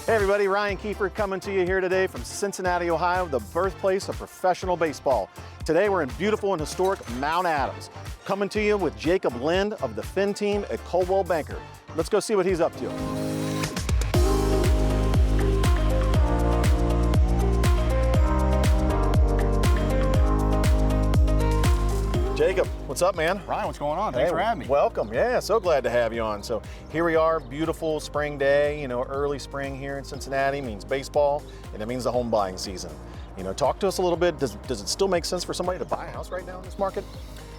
Hey everybody, Ryan Kiefer coming to you here today from Cincinnati, Ohio, the birthplace of professional baseball. Today we're in beautiful and historic Mount Adams. Coming to you with Jacob Lind of the Fin team at Coldwell Banker. Let's go see what he's up to. Jacob, what's up, man? Ryan, what's going on? Thanks for having me. Welcome. Yeah, so glad to have you on. So here we are, beautiful spring day. You know, early spring here in Cincinnati means baseball, and it means the home buying season. You know, talk to us a little bit. Does it still make sense for somebody to buy a house right now in this market?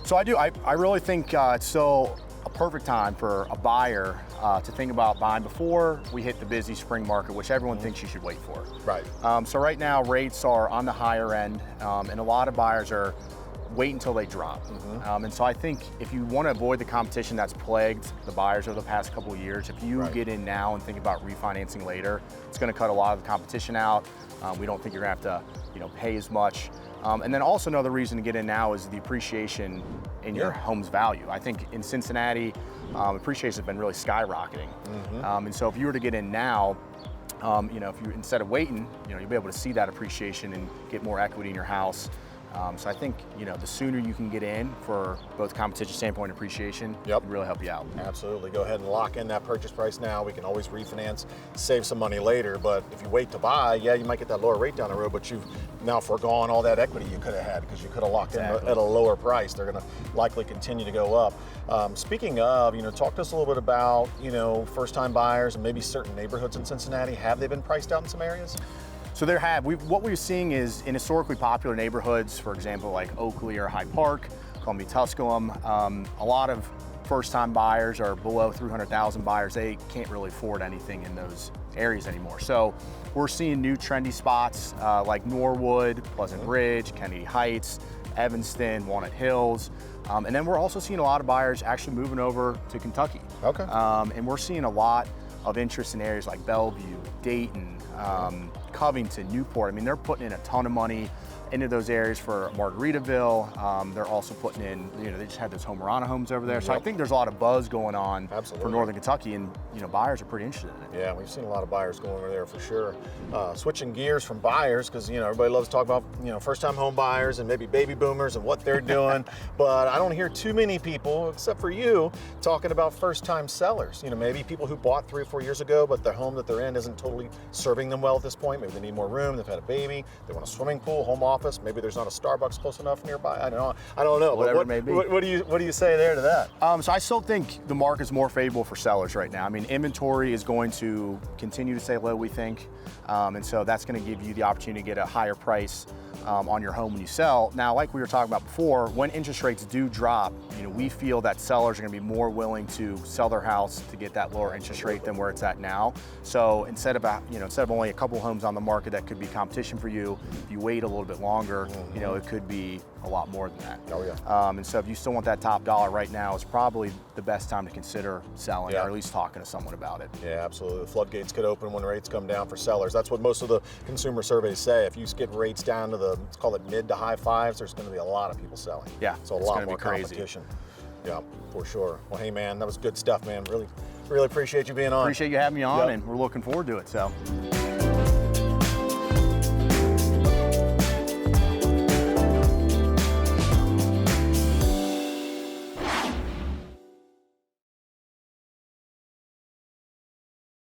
So I do. I really think it's still a perfect time for a buyer to think about buying before we hit the busy spring market, which everyone thinks you should wait for. Right. So right now, rates are on the higher end, and a lot of buyers are wait until they drop. And so I think if you want to avoid the competition that's plagued the buyers over the past couple of years, if you get in now and think about refinancing later, it's going to cut a lot of the competition out. We don't think you're going to have to, pay as much. And then also another reason to get in now is the appreciation in your home's value. I think in Cincinnati, appreciation has been really skyrocketing. And so if you were to get in now, if you instead of waiting, you'll be able to see that appreciation and get more equity in your house. So I think, the sooner you can get in for both competition standpoint and appreciation, it'll really help you out. Absolutely. Go ahead and lock in that purchase price now. We can always refinance, save some money later. But if you wait to buy, you might get that lower rate down the road, but you've now foregone all that equity you could have had because you could have locked in at a lower price. They're going to likely continue to go up. Speaking of, talk to us a little bit about, first-time buyers and maybe certain neighborhoods in Cincinnati. Have they been priced out in some areas? So what we're seeing is in historically popular neighborhoods, for example, like Oakley or Hyde Park, Columbia, Tusculum, a lot of first-time buyers are below 300,000 buyers. They can't really afford anything in those areas anymore. So we're seeing new trendy spots like Norwood, Pleasant Ridge, Kennedy Heights, Evanston, Walnut Hills. And then we're also seeing a lot of buyers actually moving over to Kentucky. Okay. And we're seeing a lot of interest in areas like Bellevue, Dayton, Covington, Newport. I mean, they're putting in a ton of money into those areas for Margaritaville. They're also putting in, they just had those Homerana homes over there. So I think there's a lot of buzz going on for Northern Kentucky, and buyers are pretty interested in it. Yeah, we've seen a lot of buyers going over there for sure. Switching gears from buyers, because everybody loves to talk about first-time home buyers and maybe baby boomers and what they're doing, but I don't hear too many people, except for you, talking about first-time sellers. Maybe people who bought 3 or 4 years ago, but the home that they're in isn't totally serving them well at this point. Maybe they need more room. They've had a baby. They want a swimming pool, home office. Maybe there's not a Starbucks close enough nearby. I don't know. Whatever it may be. What do you say there to that? So I still think the market's more favorable for sellers right now. I mean, inventory is going to continue to stay low, we think. And so that's going to give you the opportunity to get a higher price on your home when you sell. Now, like we were talking about before, when interest rates do drop, we feel that sellers are going to be more willing to sell their house to get that lower interest rate than where it's at now. So instead of only a couple homes on the market that could be competition for you, if you wait a little bit longer, it could be a lot more than that. Oh yeah. And so if you still want that top dollar right now, is probably the best time to consider selling, or at least talking to someone about it. Yeah, absolutely. The floodgates could open when rates come down for sellers. That's what most of the consumer surveys say. If you get rates down to let's call it mid to high fives, there's going to be a lot of people selling. Yeah, so a lot more competition. Yeah, for sure. Well, hey man, that was good stuff, man. Really appreciate you being on. Appreciate you having me on, and we're looking forward to it. So.